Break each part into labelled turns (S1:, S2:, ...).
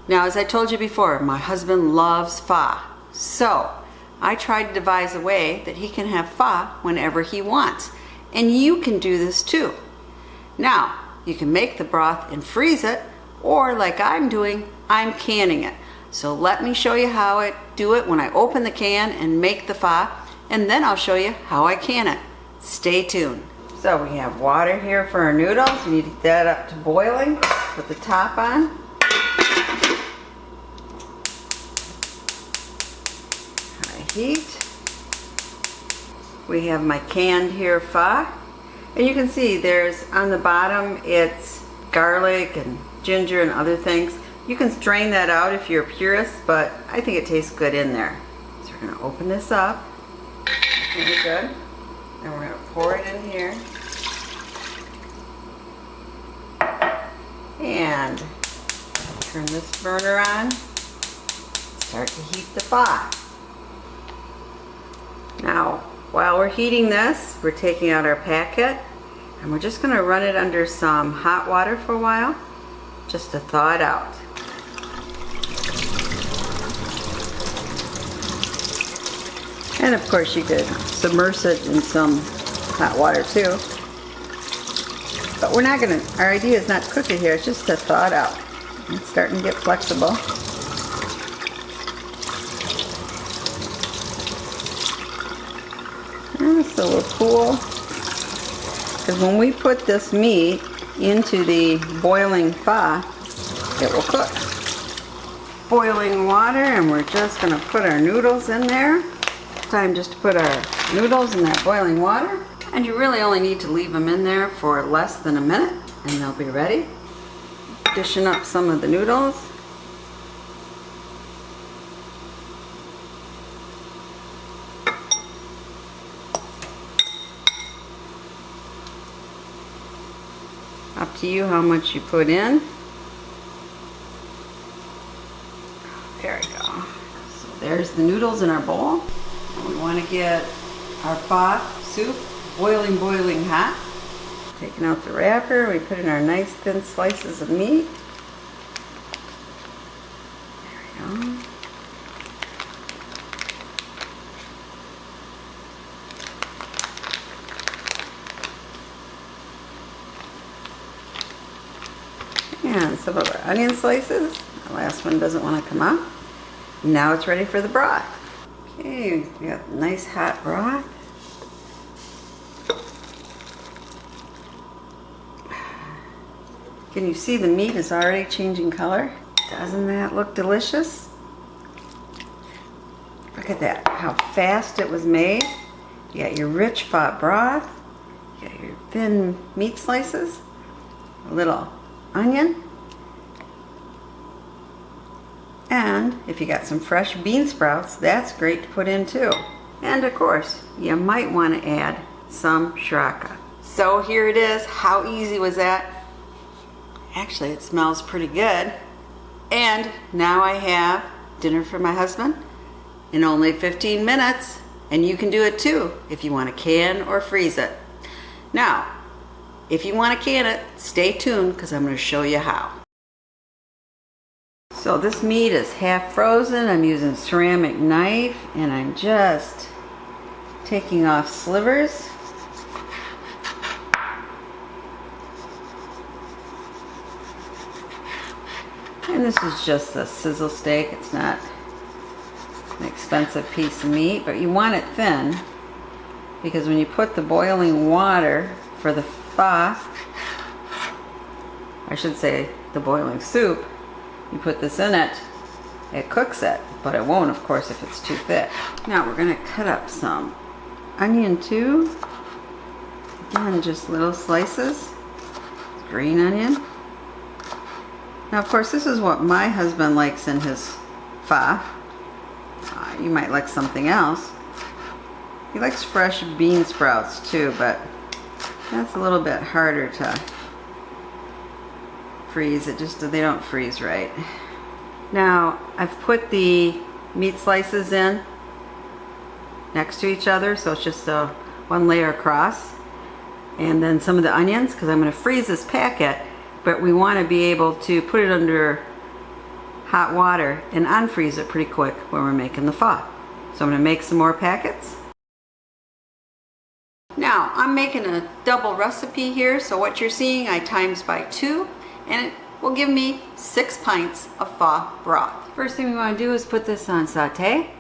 S1: Now, as I told you before, my husband loves pho. So, I tried to devise a way that he can have pho whenever he wants. And you can do this too. Now, you can make the broth and freeze it, or like I'm doing, I'm canning it. So let me show you how I do it when I open the can and make the pho, and then I'll show you how I can it. Stay tuned. So we have water here for our noodles. We need to get that up to boiling. Put the top on. High heat. We have my canned here pho. And you can see there's on the bottom, it's garlic and ginger and other things. You can strain that out if you're a purist, but I think it tastes good in there. So we're going to open this up. Very good. And we're going to pour it in here. And turn this burner on. Start to heat the pho. Now, while we're heating this, we're taking out our packet and we're just going to run it under some hot water for a while, just to thaw it out. And of course you could submerge it in some hot water too. But we're not going to, our idea is not to cook it here, it's just to thaw it out. It's starting to get flexible. So we'll cool, because when we put this meat into the boiling pho, it will cook. Boiling water, and we're just going to put our noodles in there. Time just to put our noodles in that boiling water, and you really only need to leave them in there for less than a minute and they'll be ready. Dishing up some of the noodles. Up to you how much you put in. There we go. So there's the noodles in our bowl. We want to get our pho soup boiling, boiling hot. Taking out the wrapper, we put in our nice thin slices of meat. There we go. And some of our onion slices. The last one doesn't want to come out. Now it's ready for the broth. Okay, we got nice hot broth. Can you see the meat is already changing color? Doesn't that look delicious? Look at that, how fast it was made. You got your rich pho broth, you got your thin meat slices, a little onion, and if you got some fresh bean sprouts, that's great to put in too. And of course, you might want to add some sriracha. So here it is. How easy was that? Actually, it smells pretty good. And now I have dinner for my husband in only 15 minutes. And you can do it too if you want to can or freeze it. Now, if you want to can it, stay tuned because I'm going to show you how. So this meat is half frozen. I'm using a ceramic knife and I'm just taking off slivers. And this is just a sizzle steak. It's not an expensive piece of meat, but you want it thin because when you put the boiling water for the pho, I should say the boiling soup, you put this in it, it cooks it, but it won't, of course, if it's too thick. Now we're going to cut up some onion too. Again, just little slices. Green onion. Now, of course, this is what my husband likes in his pho. You might like something else. He likes fresh bean sprouts too, but that's a little bit harder to freeze. It just, they don't freeze right. Now, I've put the meat slices in next to each other, so it's just one layer across. And then some of the onions, because I'm going to freeze this packet, but we want to be able to put it under hot water and unfreeze it pretty quick when we're making the pho. So I'm going to make some more packets. Now I'm making a double recipe here, so what you're seeing I times by 2 and it will give me 6 pints of pho broth. First thing we want to do is put this on saute,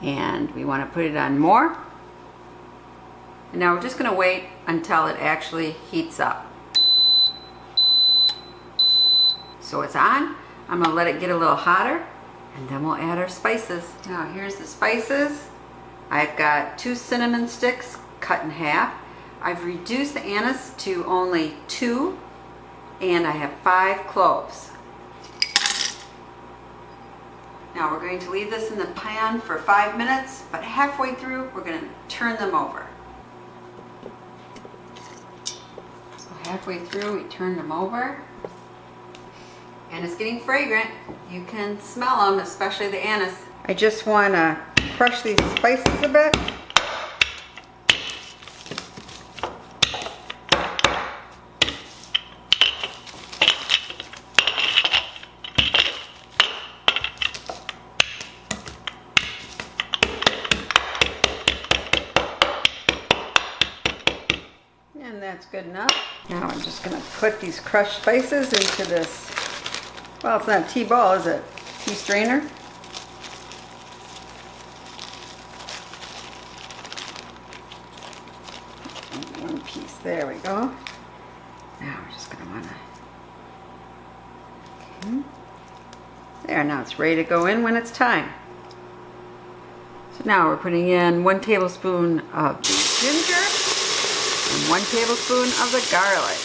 S1: and we want to put it on more. And now we're just going to wait until it actually heats up. So it's on. I'm going to let it get a little hotter and then we'll add our spices. Now here's the spices. I've got 2 cinnamon sticks cut in half. I've reduced the anise to only 2, and I have 5 cloves. Now we're going to leave this in the pan for 5 minutes, but halfway through we're going to turn them over. So halfway through we turn them over, and it's getting fragrant. You can smell them, especially the anise. I just want to crush these spices a bit. And that's good enough. Now I'm just going to put these crushed spices into this, well, it's not a tea ball, is it? Tea strainer. One piece, there we go. Now we're just going to want to, okay. There, now it's ready to go in when it's time. So now we're putting in 1 tablespoon of the ginger and 1 tablespoon of the garlic.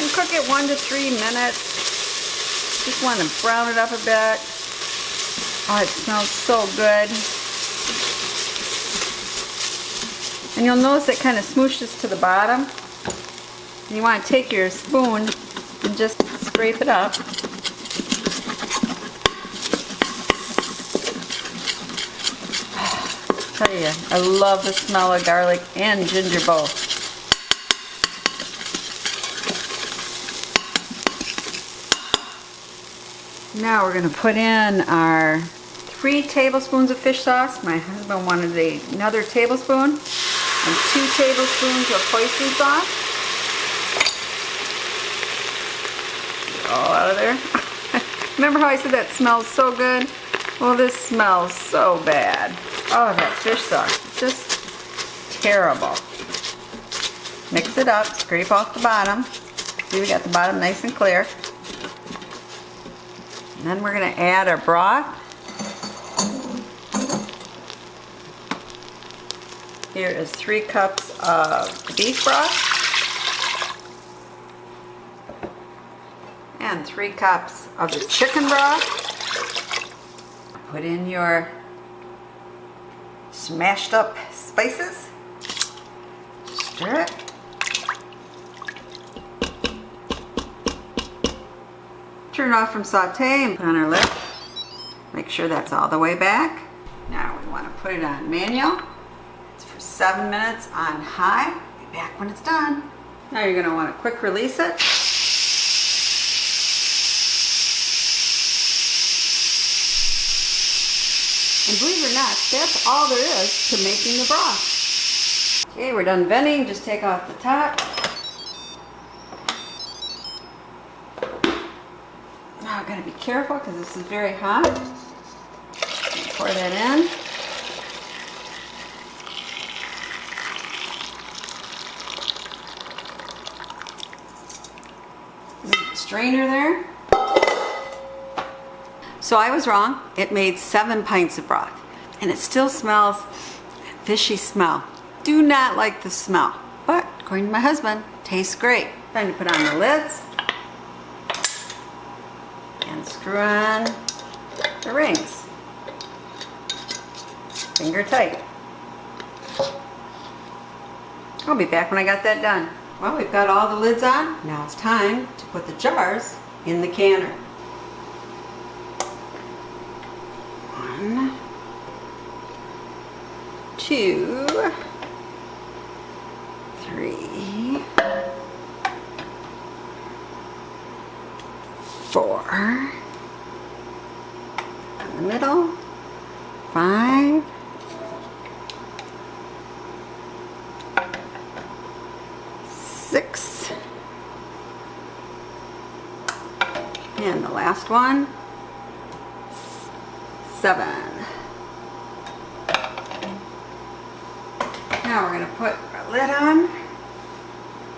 S1: And cook it 1 to 3 minutes. Just want to brown it up a bit. Oh, it smells so good. And you'll notice it kind of smooshes to the bottom. And you want to take your spoon and just scrape it up. I tell you, I love the smell of garlic and ginger both. Now we're going to put in our 3 tablespoons of fish sauce. My husband wanted another tablespoon. And 2 tablespoons of oyster sauce. All out of there. Remember how I said that smells so good? Well, this smells so bad. Oh, that fish sauce. It's just terrible. Mix it up, scrape off the bottom. See, we got the bottom nice and clear. And then we're going to add our broth. Here is 3 cups of beef broth and 3 cups of the chicken broth. Put in your smashed up spices. Stir it. Turn it off from saute and put on our lid. Make sure that's all the way back. Now we want to put it on manual. 7 minutes on high. Be back when it's done. Now you're going to want to quick release it. And believe it or not, that's all there is to making the broth. Okay, we're done venting. Just take off the top. Now I've got to be careful because this is very hot. Pour that in. Strainer there. So I was wrong. It made 7 pints of broth, and it still smells fishy smell. Do not like the smell, but according to my husband, tastes great. Time to put on the lids and screw on the rings. Finger tight. I'll be back when I got that done. Well, we've got all the lids on. Now it's time to put the jars in the canner. 1, 2, 3, 4 in the middle, 5, 6, and the last one, 7. Now we're going to put our lid on.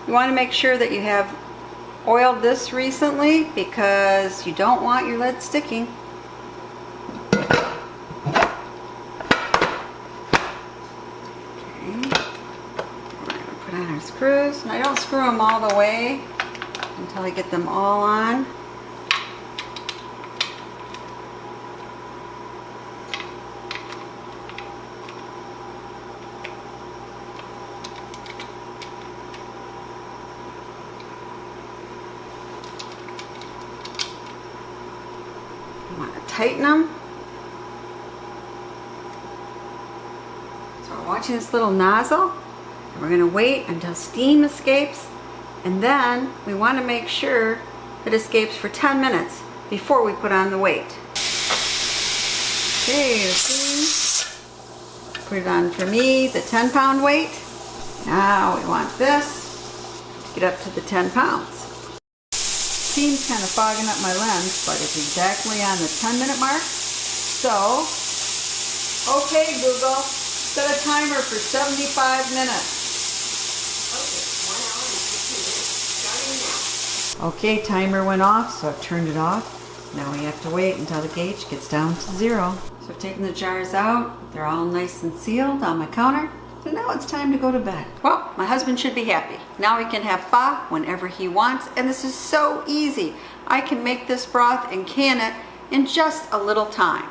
S1: You want to make sure that you have oiled this recently because you don't want your lid sticking. Okay. We're going to put on our screws. And I don't screw them all the way until I get them all on. You want to tighten them. So we're watching this little nozzle, and we're going to wait until steam escapes, and then we want to make sure it escapes for 10 minutes before we put on the weight. Okay, the steam. Put it on for me, the 10-pound weight. Now we want this to get up to the 10 pounds. Steam's kind of fogging up my lens, but it's exactly on the 10-minute mark. So, okay Google, set a timer for 75 minutes. Okay, 1 hour and 15 minutes, starting now. Okay, timer went off, so I've turned it off. Now we have to wait until the gauge gets down to 0. So I've taken the jars out. They're all nice and sealed on my counter. So now it's time to go to bed. Well, my husband should be happy. Now he can have pho whenever he wants, and this is so easy. I can make this broth and can it in just a little time.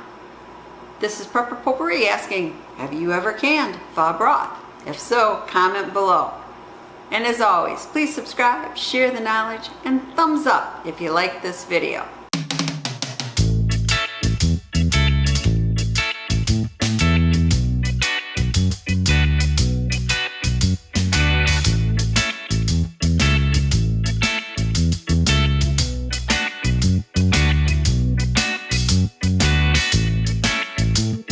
S1: This is Potpourri asking, have you ever canned pho broth? If so, comment below. And as always, please subscribe, share the knowledge, and thumbs up if you like this video.